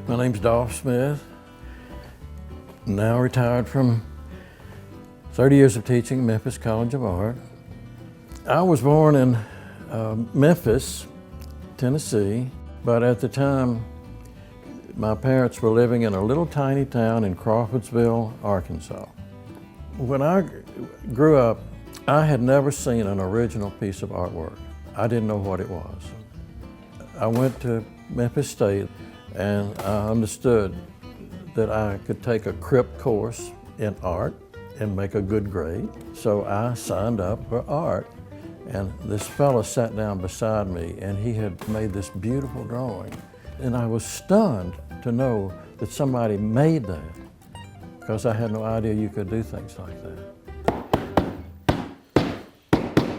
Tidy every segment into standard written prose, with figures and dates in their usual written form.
My name's Dolph Smith, now retired from 30 years of teaching at Memphis College of Art. I was born in Memphis, Tennessee, but at the time my parents were living in a little tiny town in Crawfordsville, Arkansas. When I grew up, I had never seen an original piece of artwork. I didn't know what it was. I went to Memphis State and I understood that I could take a CRIP course in art and make a good grade. So I signed up for art, and this fellow sat down beside me and he had made this beautiful drawing. And I was stunned to know that somebody made that, because I had no idea you could do things like that.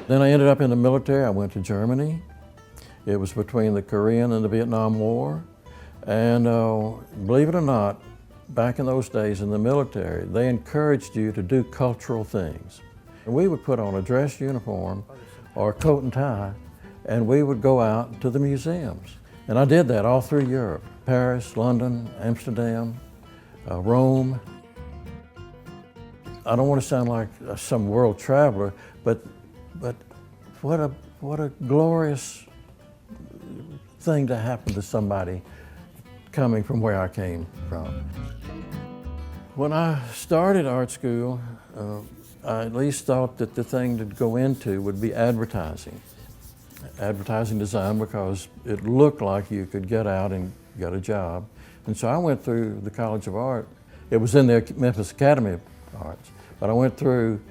Then I ended up in the military. I went to Germany. It was between the Korean and the Vietnam War. And believe it or not, back in those days in the military, they encouraged you to do cultural things. And we would put on a dress uniform or a coat and tie, and we would go out to the museums. And I did that all through Europe: Paris, London, Amsterdam, Rome. I don't want to sound like some world traveler, but what a glorious thing to happen to somebody coming from where I came from. When I started art school, I at least thought that the thing to go into would be advertising design, because it looked like you could get out and get a job. And so I went through the College of Art. It was in the Memphis Academy of Arts, but I went through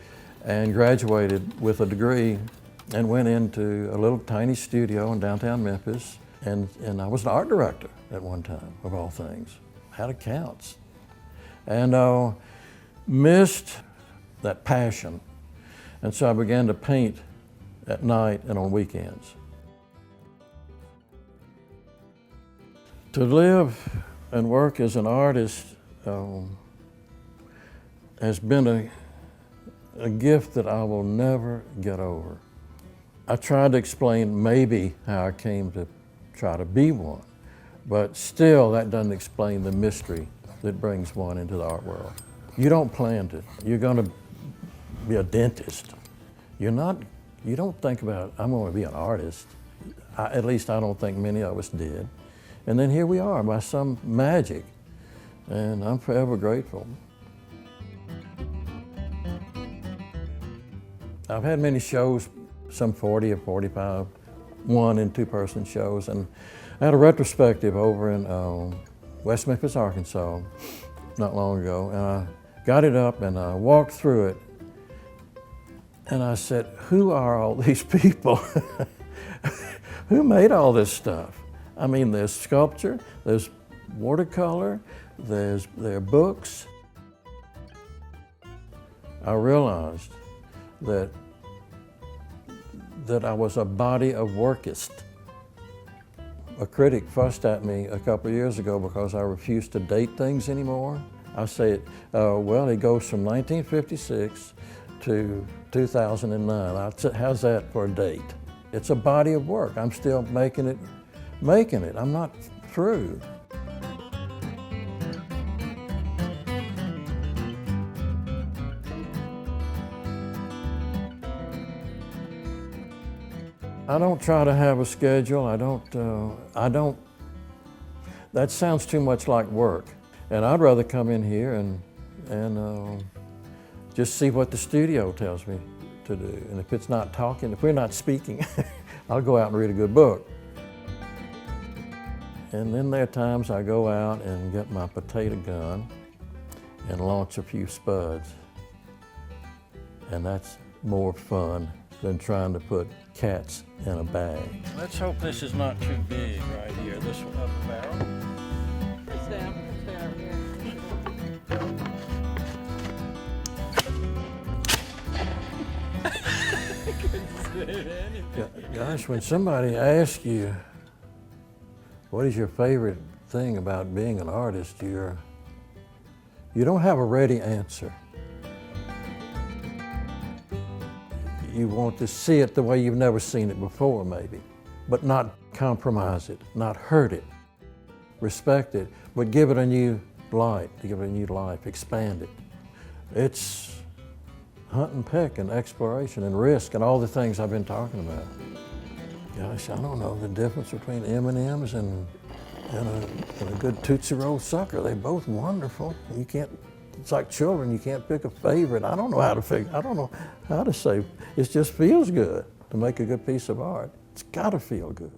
and graduated with a degree and went into a little tiny studio in downtown Memphis. And I was an art director at one time, of all things. Had accounts. And missed that passion. And so I began to paint at night and on weekends. To live and work as an artist has been a gift that I will never get over. I tried to explain maybe how I came to try to be one, but still that doesn't explain the mystery that brings one into the art world. You don't plan to. You're going to be a dentist. You don't think about, I'm going to be an artist. At least I don't think many of us did. And then here we are by some magic, and I'm forever grateful. I've had many shows, some 40 or 45, one and two-person shows, and I had a retrospective over in West Memphis, Arkansas, not long ago, and I got it up and I walked through it, and I said, who are all these people? Who made all this stuff? I mean, there's sculpture, there's watercolor, there are books. I realized that I was a body of workist. A critic fussed at me a couple of years ago because I refused to date things anymore. I said, well, it goes from 1956 to 2009. How's that for a date? It's a body of work. I'm still making it. I'm not through. I don't try to have a schedule. That sounds too much like work. And I'd rather come in here and just see what the studio tells me to do. And if it's not talking, if we're not speaking, I'll go out and read a good book. And then there are times I go out and get my potato gun and launch a few spuds. And that's more fun than trying to put cats in a bag. Let's hope this is not too big right here, this one up the barrel. Gosh, when somebody asks you, what is your favorite thing about being an artist, you don't have a ready answer. You want to see it the way you've never seen it before, maybe, but not compromise it, not hurt it. respect it, but give it a new light, give it a new life, expand it. It's hunt and peck and exploration and risk and all the things I've been talking about. Gosh, I don't know the difference between M&Ms and a good Tootsie Roll sucker. They're both wonderful. You can't, it's like children, you can't pick a favorite. I don't know how to say, it just feels good to make a good piece of art. It's gotta feel good.